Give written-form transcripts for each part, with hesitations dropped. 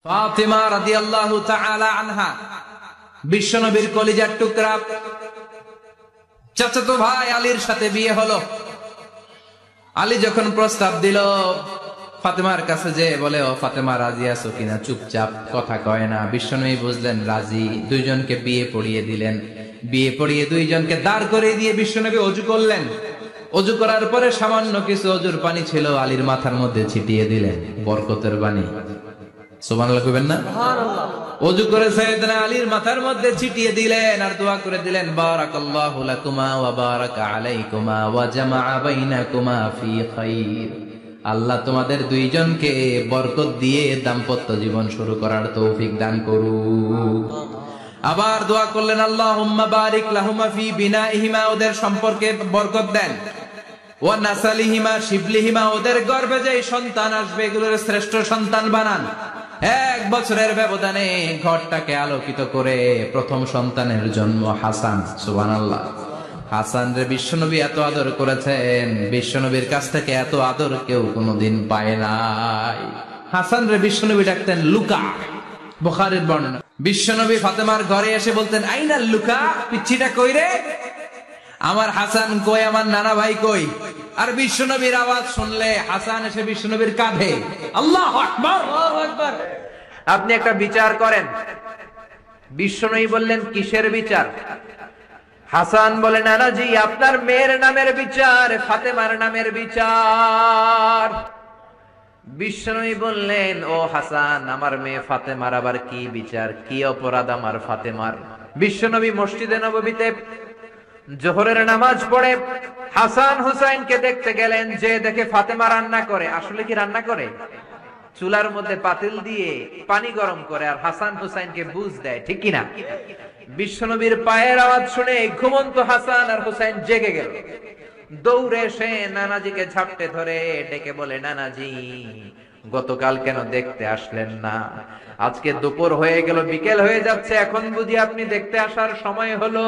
ফাতিমা রাদিয়াল্লাহু তাআলা আনহা বিশ্বনবীর কলিজার টুকরা চাচাতো ভাই আলীর সাথে বিয়ে হলো। আলী যখন প্রস্তাব দিল ফাতেমার কাছে যে বলে, ও ফাতেমা রাজি আছো কিনা? চুপচাপ, কথা কয় না। বিশ্বনবী বুঝলেন রাজি, দুইজনকে বিয়ে পড়িয়ে দিলেন। বিয়ে পড়িয়ে দুইজনকে দাঁড় করে দিয়ে বিশ্বনবী ওযু করলেন। ওযু করার পরে সামান্য কিছু ওযুর পানি ছিল, আলীর মাথার মধ্যে ছিটিয়ে দিলেন, বরকতের পানি। সুবহানাল্লাহ কইবেন না? সুবহানাল্লাহ। ওযু করে সাইয়েদনা আলীর মাথার মধ্যে ছিটিয়ে দিলেন আর দোয়া করে দিলেন, বারাকাল্লাহু লাকুমা ওয়া বারাকা আলাইকুমা ওয়া জামাআ বাইনাকুমা ফি খাইর। আল্লাহ তোমাদের দুইজনকে বরকত দিয়ে দাম্পত্য জীবন শুরু করার তৌফিক দান করুক। আবার দোয়া করলেন, আল্লাহুম্মা বারিক লাহুমা ফি বিনাইহিমা, ওদের সম্পর্কে বরকত দেন। ওয়া নাসালিহিমা শিবলিহিমা, ওদের গর্ভে যে সন্তান আসবে এগুলোর শ্রেষ্ঠ সন্তান বানান। 1 বছরের ব্যবধানে ঘরটাকে আলোকিত করে প্রথম সন্তানের জন্ম হাসান। সুবহানাল্লাহ। হাসান রে বিশ্বনবী এত আদর করেছেন, বিশ্বনবীর কাছ থেকে এত আদর কেউ কোনোদিন পায় নাই। হাসান রে বিশ্বনবী ডাকতেন লুকা, বুখারীর বর্ণনা। বিশ্বনবী ফাতেমার ঘরে এসে বলতেন, আইনা লুকা, পিচ্ছিটা কই রে? আমার হাসান কই, আমার নানা ভাই কই? আর বিশ্বনবীর আওয়াজ শুনলে হাসান এসে বিশ্বনবীর কাঁধে। আল্লাহু আকবার, আল্লাহু আকবার। আপনি একটা বিচার করেন। বিশ্বনবী বললেন, কিসের বিচার? হাসান বলে, নানাজি আপনার মেয়ের নামের বিচার, ফাতেমার নামের বিচার। বিশ্বনবী বললেন, ও হাসান, আমার মেয়ে ফাতেমার আবার কি বিচার? কি অপরাধ আমার ফাতেমার? বিশ্বনবী মসজিদে নববীতে জোহরের নামাজ পড়ে হাসান হুসাইনকে দেখতে গেলেন। যে দেখে ফাতেমা রান্না করে। আসলে কি রান্না করে? চুলার মধ্যে পাতিল দিয়ে পানি গরম করে আর হাসান হুসাইনকে বুঝ দেয়, ঠিক কিনা? বিশ্বনবীর পায়ের আওয়াজ শুনে ঘুমন্ত হাসান আর হুসাইন জেগে গেল। দৌড়ে এসে নানাজিকে ঝাপটে ধরে ডেকে বলে, নানাজি গতকাল কেন দেখতে আসলেন না? আজকে দুপুর হয়ে গেল, বিকেল হয়ে যাচ্ছে, এখন বুঝি আপনি দেখতে আসার সময় হলো?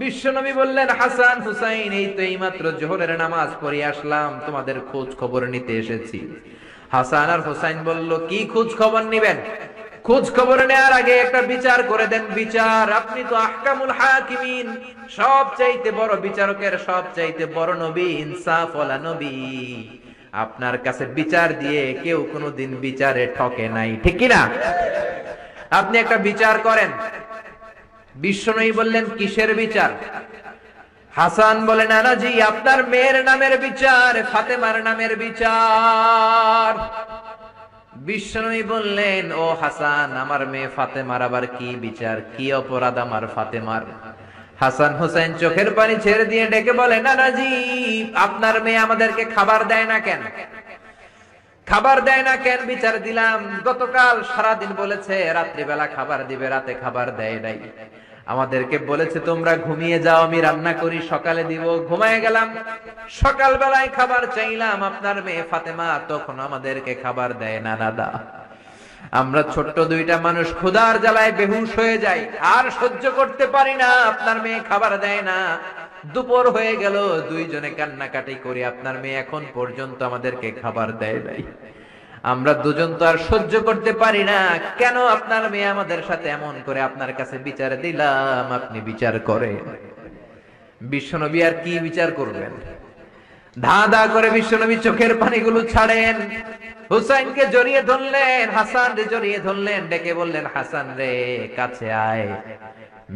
বিশ্বনবী বললেন, হাসান হুসাইন, এই তো এইমাত্র জোহরের নামাজ পড়ে আসলাম, তোমাদের খোঁজ খবর নিতে এসেছি। হাসান আর হুসাইন বলল, কি খোঁজ খবর নিবেন? খোঁজ খবর নেওয়ার আগে একটা বিচার করে দেন। বিচার? আপনি তো আহকামুল হাকিমিন, সবচাইতে বড় বিচারকের সবচাইতে বড় নবী, ইনসাফ ওয়ালা নবী। আপনার কাছে বিচার দিয়ে কেউ কোনোদিন বিচারে ঠকে নাই, ঠিক কি না? আপনি একটা বিচার করেন। বিশ্বনবী বললেন, কিসের বিচার? হাসান বলে, নানাজি আপনার মেয়ের নামের বিচার, ফাতেমার নামের বিচার। বিশ্বনবী বললেন, ও হাসান, আমার মেয়ে ফাতেমার আবার কি বিচার? কি অপরাধ আমার ফাতেমার? হাসান হুসাইন চোখের পানি ছেড়ে দিয়ে ডেকে বলে, নানাজি আপনার মেয়ে আমাদেরকে খাবার দেয় না কেন? খাবার দেয় না কেন? বিচার দিলাম, গতকাল সারাদিন বলেছে রাত্রিবেলা খাবার দিবে, রাতে খাবার দেয় নাই। আমাদেরকে বলেছে তোমরা ঘুমিয়ে যাও, আমি রান্না করি, সকালে দিব। ঘুমায় গেলাম, সকাল বেলায় খাবার চাইলাম, আপনার মেয়ে ফাতেমা তখন আমাদেরকে খাবার দেয় না। দাদা, আমরা ছোট্ট দুইটা মানুষ ক্ষুধার জ্বালায় বেহুশ হয়ে যাই, আর সহ্য করতে পারি না, আপনার মেয়ে খাবার দেয় না। দুপুর হয়ে গেল, দুইজনে কান্নাকাটি করি, আপনার মেয়ে এখন পর্যন্ত আমাদেরকে খাবার দেয় নাই। আমরা দুজন তো আর সহ্য করতে পারি না, কেন আপনার মেয়ে আমাদের সাথে এমন করে? আপনার কাছে বিচার দিলাম, আপনি বিচার করেন। বিশ্বনবী আর কি বিচার করবেন? ধা ধা করে বিশ্বনবী চোখের পানিগুলো ছাড়েন, হুসাইনকে জড়িয়ে ধরলেন, হাসান রে জড়িয়ে ধরলেন, ডেকে বললেন, হাসান রে কাছে আয়।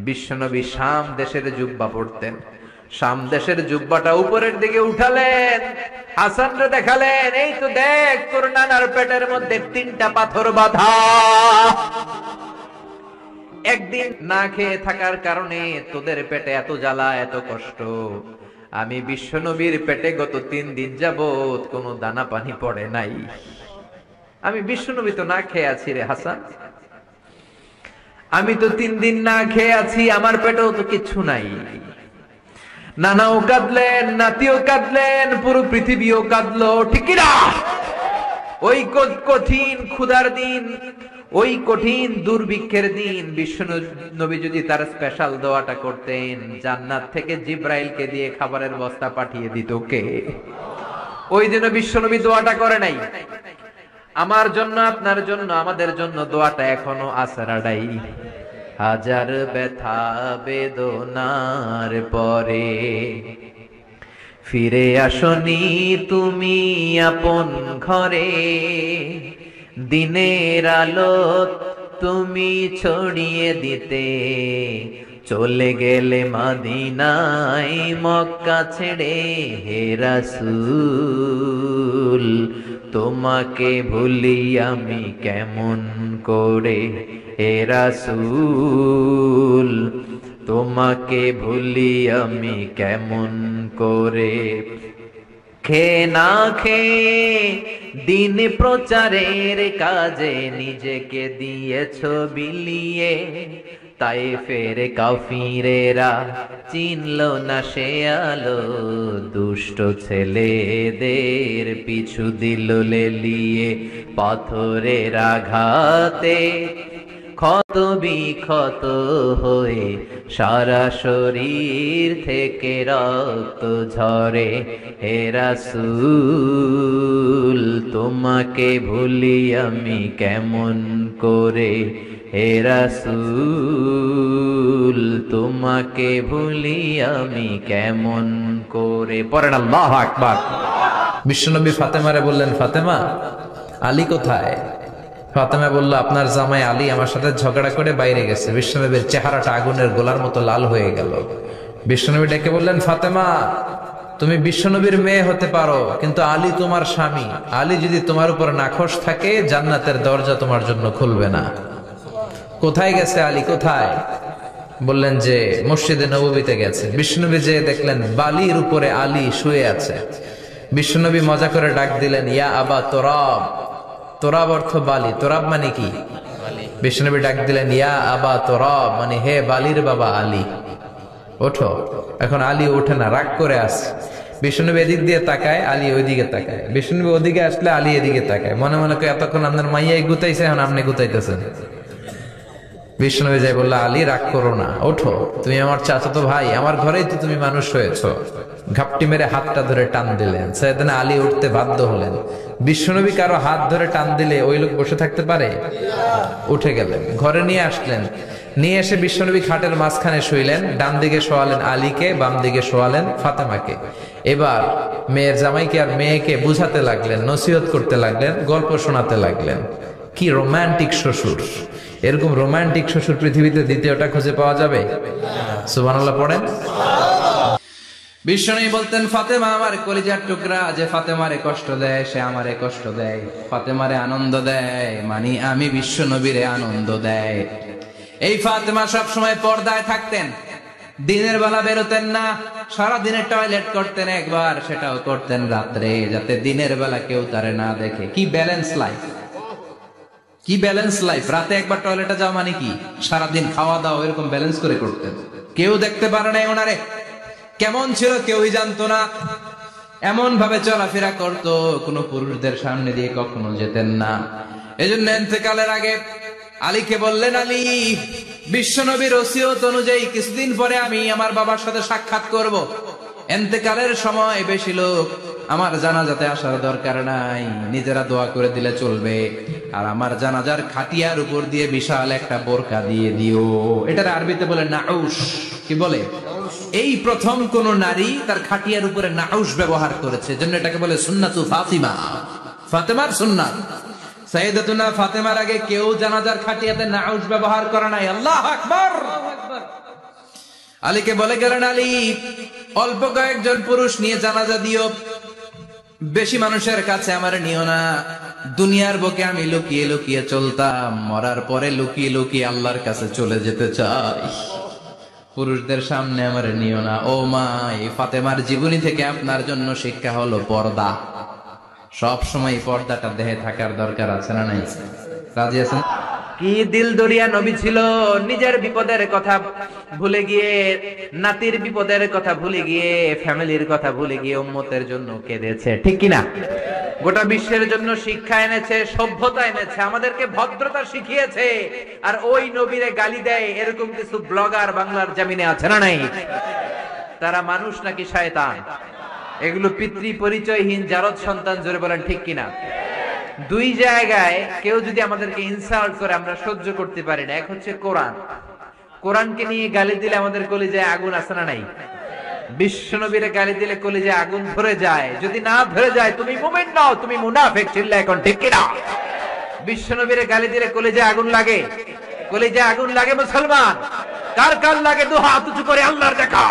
বিশ্বনবী শাম দেশের জুব্বা পরতেন, শাম দেশের জুব্বাটা উপরের দিকে উঠালেন, হাসান রে দেখালেন, এই তো দেখ তোর নানার পেটের মধ্যে 3টা পাথর বাঁধা। একদিন না খেয়ে থাকার কারণে তোদের পেটে এত জ্বালা, এত কষ্ট। আমি বিশ্বনবীর পেটে গত 3 দিন যাবত কোনো দানা পানি পড়ে নাই। আমি বিশ্বনবী তো না খেয়ে আছি রে হাসান, আমি তো 3 দিন না খেয়ে আছি, আমার পেটেও তো কিছু নাই। নানাও কাঁদলেন, নাতিও কাঁদলেন, পুরো পৃথিবীও কাঁদলো, ঠিক না? ওই কঠিন ক্ষুধার দিন, ওই কঠিন দুর্ভিক্ষের দিন বিশ্বনবী যদি তার স্পেশাল দোয়াটা করতেন, জান্নাত থেকে জিব্রাইলকে দিয়ে খাবারের বস্তা পাঠিয়ে দিত কে? ওই দিন বিশ্বনবী দোয়াটা করে নাই। আমার জন্য, আপনার জন্য, আমাদের জন্য দোয়াটা এখনো আসরাডাই। হাজার ব্যথা বেদনার পরে ফিরে আসনি তুমি আপন ঘরে, দিনের আলো তুমি ছড়িয়ে দিতে চলে গেলে মদিনায় মক্কা ছেড়ে। হে রাসূল তোমাকে ভুলি আমি কেমন করে, হে রাসূল তোমাকে ভুলি আমি কেমন করে। খেয়ে না খেয়ে দিন প্রচারের কাজে নিজেকে দিয়েছ বিলিয়ে, তায়েফের কাফিরেরা চিনল না সে আলো, দুষ্ট ছেলেদের পিছু দিল লেলিয়ে। পাথরের আঘাতে ক্ষত বিক্ষত হয়ে সারা শরীর থেকে রক্ত ঝরে। হে রাসূল তোমাকে ভুলি আমি কেমন করে, হে রাসূল তোমাকে ভুলি আমি কেমন করে। পড়েন আল্লাহু আকবার। বিশ্বনবী ফাতেমারে বললেন, ফাতেমা আলী কোথায়? ফাতেমা বলল, আপনার জামাই আলী আমার সাথে ঝগড়া করে বাইরে গেছে। বিশ্বনবীর চেহারাটা আগুনের গোলার মতো লাল হয়ে গেল। বিশ্বনবী ডেকে বললেন, ফাতেমা তুমি বিশ্বনবীর মেয়ে হতে পারো, কিন্তু আলী তোমার স্বামী। আলী যদি তোমার উপর নাখোশ থাকে জান্নাতের দরজা তোমার জন্য খুলবে না। কোথায় গেছে আলী, কোথায়? বললেন যে মসজিদে নববীতে গেছে। বিশ্বনবী যে দেখলেন বালির উপরে আলী শুয়ে আছে। বিশ্বনবী মজা করে ডাক দিলেন, ইয়া আবা তোরাব। তোরাব অর্থ বালি, তোরাব মানে কি? বিশ্বনবী ডাক দিলেন, ইয়া আবা তোরাব, মানে হে বালির বাবা আলী, ওঠো। এখন আলী ওঠে না, রাগ করে আসে। বিশ্বনবী এদিক দিয়ে তাকায়, আলী ওইদিকে তাকায়। বিশ্বনবী ওদিকে আসলে আলী এদিকে তাকায়। মনে মনে করে এতক্ষণ আপনার মাইয়াই গুতাইছে, এখন আপনি গুতাইতেছেন। বিশ্বনবী যাই বলল, আলী রাগ করো না, ওঠো, তুমি আমার চাচাতো ভাই, আমার ঘরেই তো তুমি মানুষ হয়েছো। ঘাপটি মেরে হাতটা ধরে টান দিলেন। সাইয়েদনা আলী উঠতে বাধ্য হলেন। বিশ্বনবী কারো হাত ধরে টান দিলে ওই লোক বসে থাকতে পারে? উঠে গেলেন, ঘরে নিয়ে আসলেন। নিয়ে এসে বিশ্বনবী খাটের মাঝখানে শুইলেন। ডান দিকে শোয়ালেন আলীকে, বাম দিকে শোয়ালেন ফাতেমাকে। এবার মেয়ের জামাইকে আর মেয়েকে বুঝাতে লাগলেন, নসিহত করতে লাগলেন, গল্প শোনাতে লাগলেন। কি রোমান্টিক শ্বশুর! এরকম রোমান্টিক শ্বশুর পৃথিবীতে দ্বিতীয়টা খুঁজে পাওয়া যাবে? সুবহানাল্লাহ পড়েন। বিশ্বনবী বলতেন, ফাতেমা আমার কলিজার টুকরা, যে ফাতেমারে কষ্ট দেয় সে আমারে কষ্ট দেয়, ফাতেমারে আনন্দ দেয় মানে আমি বিশ্বনবীরে আনন্দ দেয়। এই ফাতেমা সব সময় পর্দায় থাকতেন, দিনের বেলা বেরোতেন না, সারা দিনে টয়লেট করতেন একবার, সেটাও করতেন রাত্রে, যাতে দিনের বেলা কেউ তারে না দেখে। কি ব্যালেন্স লাইফ, কি ব্যালেন্স লাইফ! রাতে একবার টয়লেটে যাওয়া মানে কি সারাদিন খাওয়া দাওয়া এরকম ব্যালেন্স করে করতেন। কেউ দেখতে পারে না ওনারে, কেমন ছিল কেউই জানতো না। এমন ভাবে চলাফেরা করতো, কোনো পুরুষদের সামনে দিয়ে কখনো যেতেন না। এজন্য ইন্তেকালের আগে আলীকে বললেন, আলী বিশ্বনবীর ওসিয়ত অনুযায়ী কিছুদিন পরে আমি আমার বাবার সাথে সাক্ষাৎ করব। ইন্তেকালের সময় বেশি লোক আমার জানাজাতে আসার দরকার নাই, নিজেরা দোয়া করে দিলে চলবে। আর আমার জানাজার খাটিয়ার উপর দিয়ে বিশাল একটা বোরকা দিয়ে দিও। এটার আরবিতে বলে নাউশ। কি বলে? এই প্রথম কোন নারী তার খাটিয়ার উপরে নাউশ ব্যবহার করেছে, জন্য এটাকে বলে সুন্নাতু ফাতিমা, ফাতেমার সুন্নাত। সাইয়েদাতুনা ফাতেমার আগে কেউ জানাজার খাটিয়াতে নাউশ ব্যবহার করে নাই। আল্লাহু আকবার। আলীকে বলে গেলেন, আলী অল্প কয়েকজন পুরুষ নিয়ে জানাজা দিও, বেশি মানুষের কাছে আমার নিও না। দুনিয়ার বুকে আমি লুকিয়ে লুকিয়ে চলতাম, মরার পরে লুকিয়ে লুকিয়ে আল্লাহর কাছে চলে যেতে চাই, পুরুষদের সামনে আমার নিও না। ও মা, এই ফাতেমার জীবনী থেকে আপনার জন্য শিক্ষা হলো পর্দা। সব সময় পর্দাটা দেহে থাকার দরকার আছে না নাই? রাজি আছেন? কি দিল দরিয়া নবী ছিল, নিজের বিপদের কথা ভুলে গিয়ে, নাতির বিপদের কথা ভুলে গিয়ে, ফ্যামিলির কথা ভুলে গিয়ে উম্মতের জন্য কেঁদেছে, ঠিক কিনা? গোটা বিশ্বের জন্য শিক্ষা এনেছে, সভ্যতা এনেছে, আমাদেরকে ভদ্রতা শিখিয়েছে। আর ওই নবীরে গালি দেয় এরকম কিছু ব্লগার বাংলার জমিনে আছে না নাই? তারা মানুষ নাকি শয়তান? এগুলো পিতৃ পরিচয়হীন জারদ সন্তান, জোরে বলেন ঠিক কিনা? দুই জায়গায় কেউ যদি আমাদেরকে ইনসাল্ট করে আমরা সহ্য করতে পারি না। এক হচ্ছে কোরআন, কোরআনকে নিয়ে গালি দিলে আমাদের কলিজায় আগুন আছে না নাই? বিশ্বনবীরে গালি দিলে কলিজায় আগুন ধরে যায়, যদি না ধরে যায় তুমি মুমিন নও, তুমি মুনাফিক। চিল্লা এখন ঠিক কিনা? বিশ্বনবীরে গালি দিলে কলিজায় আগুন লাগে, কলিজায় আগুন লাগে মুসলমান। কার কার লাগে দু হাত উঁচু করে আল্লাহর দেখা।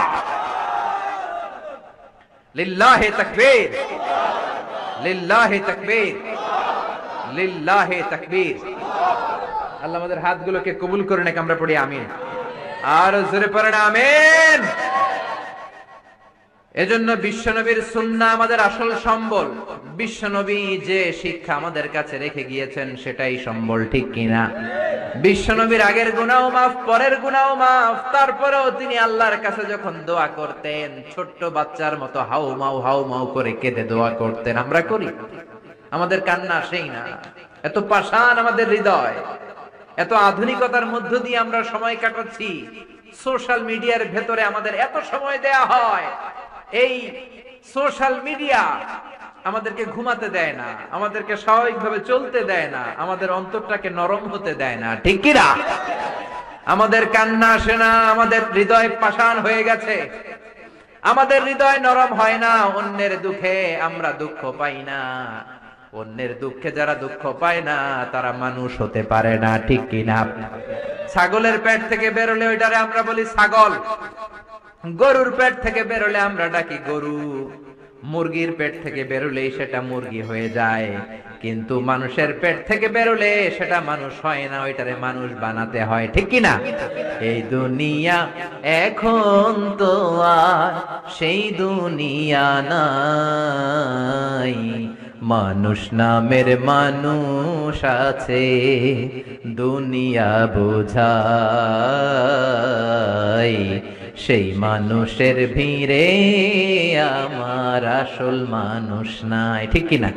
লিল্লাহি তাকবীর, লিল্লাহি তাকবীর, লিল্লাহি তাকবীর। আল্লাহ আমাদের হাতগুলোকে কবুল করে নাকি আমরা পড়ি আমিন। আর জোরে পড়েন আমিন। এজন্য বিশ্বনবীর সুন্নাহ আমাদের আসল সম্বল। বিশ্বনবী যে শিক্ষা আমাদের কাছে রেখে গিয়েছেন সেটাই সম্বল, ঠিক কিনা? বিশ্বনবীর আগের গুনাহও মাফ, পরের গুনাহও মাফ। তারপরেও তিনি আল্লাহর কাছে যখন দোয়া করতেন ছোট্ট বাচ্চার মতো হাউ মাউ করে কেঁদে দোয়া করতেন। আমরা করি? আমাদের কান্না সেই না? এত পাষাণ আমাদের হৃদয়, এত আধুনিকতার মধ্য দিয়ে আমরা সময় কাটাচ্ছি। সোশ্যাল মিডিয়ার ভেতরে আমাদের এত সময় দেয়া হয়। এই সোশ্যাল মিডিয়া আমাদেরকে ঘুমাতে দেয় না, আমাদেরকে স্বাভাবিকভাবে চলতে দেয় না, আমাদের অন্তরটাকে নরম হতে দেয় না, ঠিক কি না? আমাদের কান্না আসে না, আমাদের হৃদয় পাষাণ হয়ে গেছে, আমাদের হৃদয় নরম হয় না। অন্যের দুঃখে আমরা দুঃখ পাই না, অন্যের দুঃখে যারা দুঃখ পায় না তারা মানুষ হতে পারে না, ঠিক কি না? ছাগলের পেট থেকে বেরোলে ওইটারে আমরা বলি ছাগল, গরুর পেট থেকে বেরোলে আমরা ডাকি গরু, মুরগির পেট থেকে বেরোলেই সেটা মুরগি হয়ে যায়। কিন্তু মানুষের পেট থেকে বেরোলে সেটা মানুষ হয় না, ওইটারে মানুষ বানাতে হয়, ঠিক কি না? এই দুনিয়া এখন তো আর সেই দুনিয়া নাই, মানুষ নামের মানুষ আছে, দুনিয়া বোঝায়। সেই মানুষের ভিড়ে আমার আসল মানুষ নাই, ঠিক কিনা?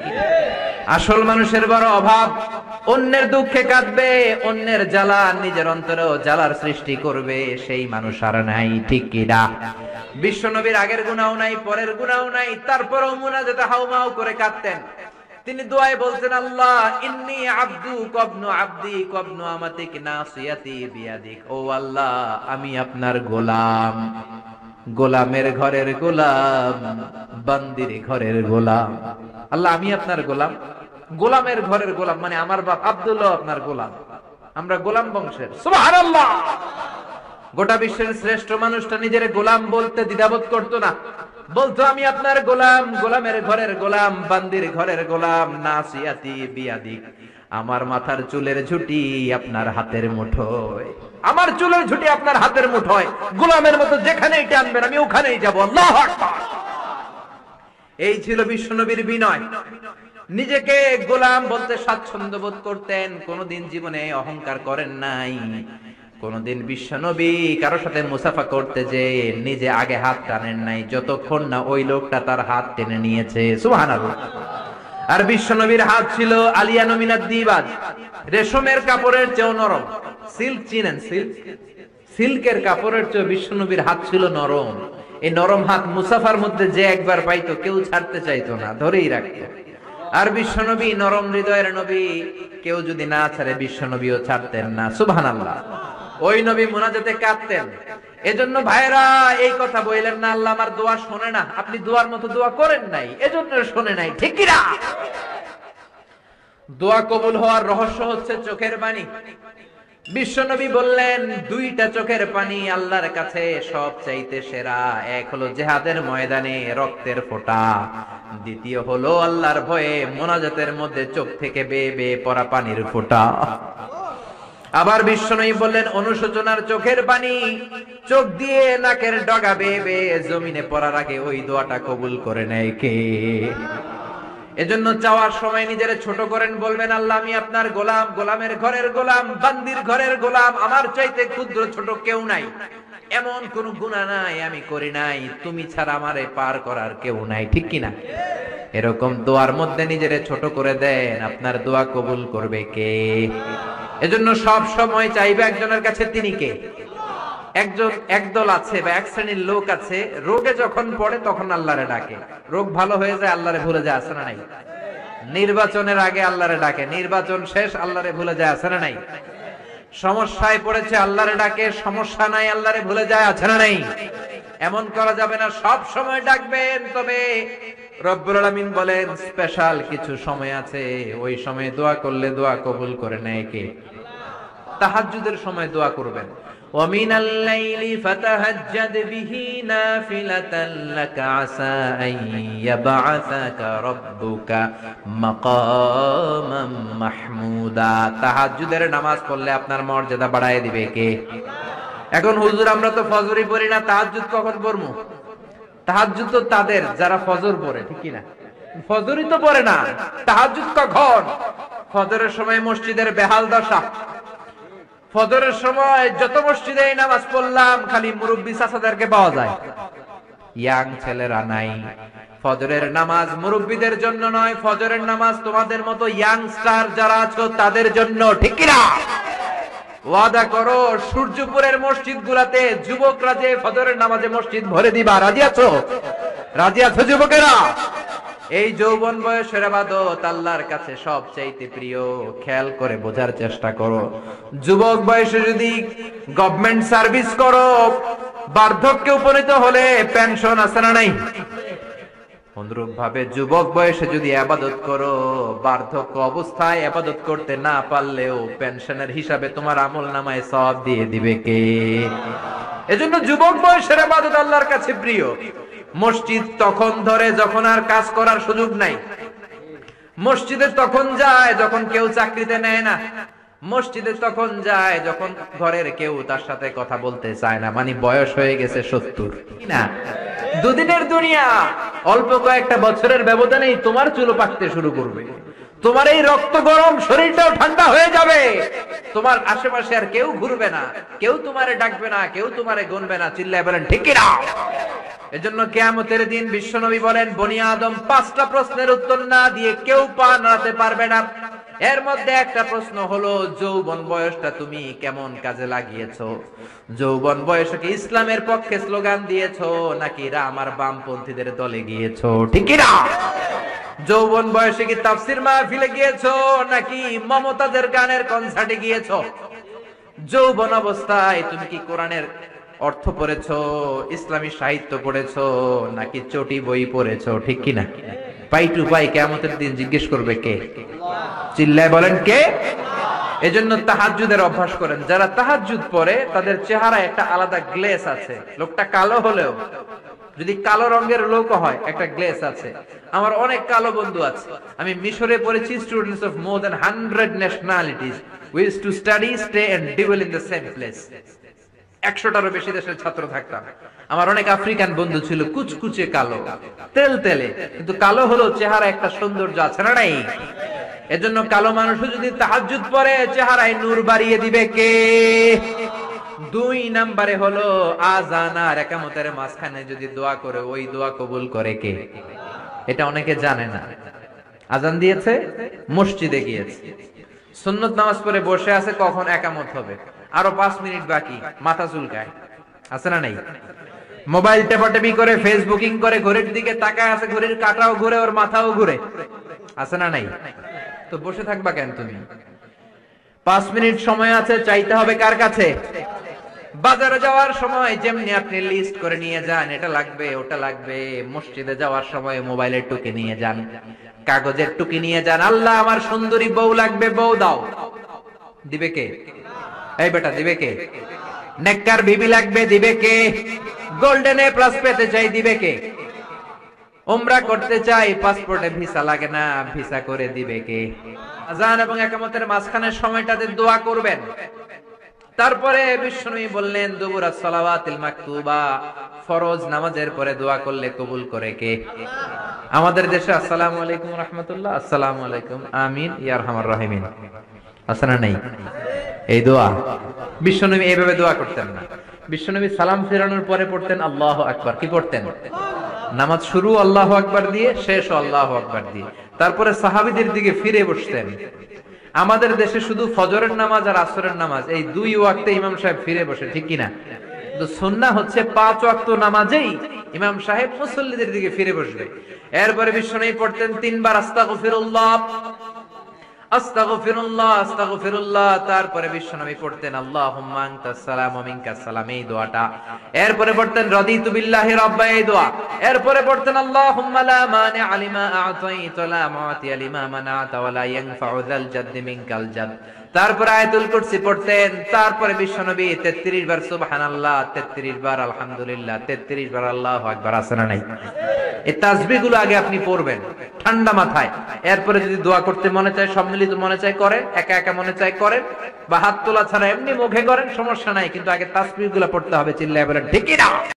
আসল মানুষের বড় অভাব। অন্যের দুঃখে কাঁদবে, অন্যের জ্বালা নিজের অন্তরেও জ্বালার সৃষ্টি করবে, সেই মানুষ আর নাই, ঠিক কিনা? বিশ্বনবীর আগের গুনাহও নাই, পরের গুনাহও নাই, তারপরেও মুনাজাতে হাউমাউ করে কাঁদতেন। তিনি দোয়ায় বলতেন, আল্লাহ ইন্নী আব্দু কবনু আব্দি কবনু আমাতিক নাসিয়াতি বিয়াদিক। ও আল্লাহ, আমি আপনার গোলাম, গোলামের ঘরের গোলাম, বান্দির ঘরের গোলাম। আল্লাহ আমি আপনার গোলাম, গোলামের ঘরের গোলাম, মানে আমার বাপ আব্দুল্লাহ আপনার গোলাম, আমরা গোলাম বংশের। সুবহানাল্লাহ। গোটা বিশ্বের শ্রেষ্ঠ মানুষটা নিজের গোলাম বলতে দ্বিধাবোধ করতো না, বলতো আমি আপনার গোলাম, গোলামের ঘরের গোলাম, বান্দির ঘরের গোলাম, নাসিয়াতি বিয়াদিক। আমার মাথার চুলের ঝুঁটি আপনার হাতের মুঠোয়, আমার চুলের ঝুঁটি আপনার হাতের মুঠোয়, গোলামের মতো যেখানেই টানবেন আমি ওখানেই যাব। আল্লাহু আকবার। এই ছিল বিশ্বনবীর বিনয়। নিজেকে গোলাম বলতে স্বাচ্ছন্দ্য বোধ করতেন, কোনদিন জীবনে অহংকার করেন নাই। কোনদিন বিশ্বনবী কারো সাথে মুসাফা করতে যে নিজে আগে হাত টানেন নাই, যতক্ষণ না ওই লোকটা তার হাত টেনে নিয়েছে। সুবহানাল্লাহ। আর বিশ্বনবীর হাত ছিল আলিয়ানু মিনাদ দিবাজ, রেশমের কাপড়ের চেয়েও নরম। সিল্ক চিনেন? সিল্ক, সিল্কের কাপড়ের চেয়ে বিশ্বনবীর হাত ছিল নরম। এই নরম হাত মুসাফার মধ্যে যে একবার পাইতো কেউ ছাড়তে চাইতো না, ধরেই রাখতো। আর বিশ্বনবী নরম হৃদয়ের নবী, কেউ যদি না ছাড়ে বিশ্বনবীও ছাড়তেন না। সুবহানাল্লাহ। ওই নবী মুনাজাতে কাঁদতেন। এজন্য ভাইরা এই কথা বললেন না আল্লাহ আমার দোয়া শোনে না, আপনি দোয়ার মতো দোয়া করেন নাই, এজন্য শোনে নাই, ঠিক কি না? দোয়া কবুল হওয়ার রহস্য হচ্ছে চোখের পানি। বিশ্বনবী বললেন দুইটা চোখের পানি আল্লাহর কাছে সবচাইতে সেরা। এক হলো জিহাদের ময়দানে রক্তের ফোঁটা, দ্বিতীয় হলো আল্লাহর ভয়ে মুনাজাতের মধ্যে চোখ থেকে বেয়ে বেয়ে পড়া পানির ফোঁটা। আবার বিশ্বনবী বললেন অনুশোচনার চোখের পানি, চোখ দিয়ে নাকের ডগা বেয়ে বেয়ে জমিনে পড়ার আগে ওই দোয়াটা কবুল করে নেয় কে? এজন্য চাওয়ার সময় নিজের ছোট করেন, বলবেন আল্লাহ আমি আপনার গোলাম, গোলামের ঘরের গোলাম, বান্দির ঘরের গোলাম, আমার চাইতে ক্ষুদ্র ছোট কেউ নাই, এমন কোন গুনাহ নাই আমি করি নাই, তুমি ছাড়া আমারে পার করার কেউ নাই, ঠিক কিনা? এরকম দোয়ার মধ্যে নিজের ছোট করে দেন, আপনার দোয়া কবুল করবে কে? এজন্য সব সময় চাইবে একজনের কাছে, তিনি কে? একদল আছে বা এক শ্রেণীর লোক আছে, রোগে যখন পড়ে তখন আল্লাহরে ডাকে, রোগ ভালো হয়ে যায় আল্লাহরে ভুলে যায়, আছে না নাই? নির্বাচনের আগে আল্লাহরে ডাকে, নির্বাচন শেষ আল্লাহরে ভুলে যায়, আছে না নাই? সমস্যায় পড়েছে আল্লাহরে ডাকে, সমস্যা নাই আল্লাহরে ভুলে যায়, আছে না নাই? এমন করা যাবে না, সব সময় ডাকবেন। তবে রব্বুল আলামিন বলেন স্পেশাল কিছু সময় আছে, ওই সময় দোয়া করলে দোয়া কবুল করে নেয় কে? তাহাজ্জুদের সময় দোয়া করবেন। وَمِنَ اللَّيْلِ فَتَهَجَّدْ بِهِ نَافِلَةً لَكَ عَسَىٰ أَن يَبْعَثَكَ رَبُّكَ مَقَامًا مَحْمُودًا। তাহাজ্জুদের নামাজ পড়লে আপনার মর্যাদা বাড়ায় দিবে কে? এখন হুজুর আমরা তো ফজরই পড়ি না, তাহাজ্জুদ কখন পড়বো? তাহাজ্জুদ তো তাদের যারা ফজর পড়ে, ঠিক কি না? ফজরই তো পড়ে না, তাহাজ্জুদ কখন? ফজরের সময় মসজিদের বেহাল দশা। ফজরের সময় যত মসজিদে নামাজ পড়লাম খালি মুরব্বি চাচাদেরকে পাওয়া যায়, ইয়াং ছেলেরা নাই। ফজরের নামাজ মুরব্বিদের জন্য নয়, ফজরের নামাজ তোমাদের মতো ইয়াংস্টার যারা আছো তাদের জন্য, ঠিক কি না? ওয়াদা করো সূর্যপুরের মসজিদ গুলাতে যুবকরা যে ফজরের নামাজে মসজিদ ভরে দিবা, রাজি আছো? রাজি আছো যুবকেরা? এই যৌবন বয়সের ইবাদত আল্লাহর কাছে সবচাইতে প্রিয়। খেয়াল করে বোঝার চেষ্টা করো, যুবক বয়সে যদি গভর্নমেন্ট সার্ভিস করো, বার্ধক্যে উপনীত হলে পেনশন আছে না নাই? অনুরূপ ভাবে যুবক বয়সে যদি ইবাদত করো, বার্ধক্য অবস্থায় ইবাদত করতে না পারলেও পেনশনের হিসাবে তোমার আমলনামায় সওয়াব দিয়ে দিবে কে? এজন্য যুবক বয়সের ইবাদত আল্লাহর কাছে প্রিয়। মসজিদ তখন ধরে যখন আর কাজ করার সুযোগ নাই। মসজিদে তখন যায় যখন কেউ চাকরিতে নেয় না। মসজিদে তখন যায় যখন ঘরের কেউ তার সাথে কথা বলতে চায় না, মানে বয়স হয়ে গেছে 70 না। দুদিনের দুনিয়া, অল্প কয়েকটা বছরের ব্যবধানেই তোমার চুল পাকতে শুরু করবে, তোমার এই রক্ত গরম শরীরটাও ঠান্ডা হয়ে যাবে, তোমার আশেপাশে আর কেউ ঘুরবে না, কেউ তোমারে ডাকবে না, কেউ তোমারে গুনবে না। চিল্লায় বলেন ঠিক কি না? এজন্য কিয়ামতের দিন বিশ্বনবী বলেন, বনি আদম 5টা প্রশ্নের উত্তর না দিয়ে কেউ পা নাড়াতে পারবে না। এর মধ্যে একটা প্রশ্ন হলো, যৌবন বয়সটা তুমি কেমন কাজে লাগিয়েছো? যৌবন বয়সে কি ইসলামের পক্ষে স্লোগান দিয়েছো নাকি রাম আর বামপন্থীদের দলে গিয়েছো, ঠিক কি না? যৌবন বয়সে কি তাফসীর মাহফিলে গিয়েছো নাকি মমতাজের গানের কনসার্টে গিয়েছো? যৌবন অবস্থায় তুমি কি কোরআনের অর্থ পড়েছো, ইসলামী সাহিত্য পড়েছো নাকি চটি বই পড়েছো, ঠিক কি না? পাই টু পাই কিয়ামতের দিন জিজ্ঞেস করবে কে? চিল্লায় বলেন কে? এজন্য তাহাজ্জুদের অভ্যাস করেন। যারা তাহাজ্জুদ পড়ে তাদের চেহারায় একটা আলাদা গ্লেস আছে। লোকটা কালো হলেও, যদি কালো রঙের লোক হয়, একটা গ্লেস আছে। আমার অনেক কালো বন্ধু আছে। আমি মিশরে পড়েছি, students of more than 100 nationalities, we used to study, stay and dwell in the same place. 100টারও বেশি দেশের ছাত্র থাকতাম। আমার অনেক আফ্রিকান বন্ধু ছিল, কুচকুচে কালো, তেল তেলে, কিন্তু কালো হলো চেহারা একটা সৌন্দর্য আছে না নাই? এজন্য কালো মানুষও যদি তাহাজ্জুদ পড়ে চেহারায় নূর বাড়িয়ে দিবে কে? 2 নম্বরে হলো আযান আর ইকামতের মাঝখানে যদি দোয়া করে, ওই দোয়া কবুল করে কে? এটা অনেকে জানে না। আযান দিয়েছে, মসজিদে গিয়েছে, সুন্নত নামাজ পড়ে বসে আছে, কখন ইকামত হবে, আরো 5 মিনিট বাকি, মাথা চুলকায়, আছে না নাই? মোবাইল টেপাটেপি করে, ফেসবুকিং করে, ঘড়ির দিকে তাকায় আছে, ঘড়ির কাঁটাও ঘুরে, ওর মাথাও ঘুরে, আছে না নাই? তো বসে থাকবা কেন তুমি? 5 মিনিট সময় আছে, চাইতে হবে কার কাছে? বাজারে যাওয়ার সময় যেমনি আপনি লিস্ট করে নিয়ে যান, এটা লাগবে ওটা লাগবে, মসজিদে যাওয়ার সময় মোবাইলের টুকি নিয়ে যান, কাগজের টুকি নিয়ে যান। আল্লাহ আমার সুন্দরী বউ লাগবে, বউ দাও, দিবে কে? এই বেটা দিবে কে? নেককার বিবি লাগবে, দিবে কে? গোল্ডেন এ প্লাস পেতে চাই, দিবে কে? উমরা করতে চাই, পাসপোর্টে ভিসা লাগে না, ভিসা করে দিবে কে? আযান এবং ইকামতের মাঝখানের সময়টাতে দোয়া করবেন। তারপরে বিশ্বনবী বললেন, দুবুরাস সালাওয়াতিল মাকতুবা, ফরজ নামাজের পরে দোয়া করলে কবুল করে কে? আমাদের দেশে আসসালামু আলাইকুম রাহমাতুল্লাহ, আসসালামু আলাইকুম, আমিন ইয়া আরহামার রাহিমিন, আছে না নাই? এই দোয়া বিশ্বনবী এইভাবে দোয়া করতেন না। বিশ্বনবী সালাম ফেরানোর পরে পড়তেন আল্লাহু আকবার। কি পড়তেন? নামাজ শুরু আল্লাহু আকবার দিয়ে, শেষ আল্লাহু আকবার দিয়ে। তারপরে সাহাবীদের দিকে ফিরে বসতেন। আমাদের দেশে শুধু ফজরের নামাজ আর আসরের নামাজ, এই 2 ওয়াক্তে ইমাম সাহেব ফিরে বসে, ঠিক কি না? কিন্তু সুন্নাহ হচ্ছে 5 ওয়াক্ত নামাজেই ইমাম সাহেব মুসল্লিদের দিকে ফিরে বসবে। এরপরে বিশ্বনবী পড়তেন 3 বার আস্তাগফিরুল্লাহ আস্তাগফিরুল্লাহ আস্তাগফিরুল্লাহ। তারপরে বিশ্বনবী পড়তেন আল্লাহুম্মা আনতাস সালাম ওয়া মিনকাস সালাম, এই দোয়াটা। এরপরে পড়তেন রাদিতু বিল্লাহি রাব্বা, এই দোয়া। এরপরে পড়তেন আল্লাহুম্মা লা মানিআ লিমা আ'তাইতা ওয়া লা মু'তিয়া লিমা মানা'তা ওয়া লা ইয়ানফা'ু যাল জাদ্দি মিনকাল জাদ। তারপরে আয়াতুল কুরসি পড়তেন। তারপরে বিশ্বনবী 33 বার সুবহানাল্লাহ, 33 বার আলহামদুলিল্লাহ, 33 বার আল্লাহু আকবার। আছে না নাই? এই তাসবিহগুলো আগে আপনি পড়বেন ঠান্ডা মাথায়। এরপরে যদি দোয়া করতে মনে চায়, সম্মিলিত মনে চায় করেন, একা একা মনে চায় করেন, বা হাত তোলা ছাড়া এমনি মুখে করেন, সমস্যা নাই। কিন্তু আগে তাসবিহগুলো পড়তে হবে। চিল্লায় বলেন ঠিক কি না?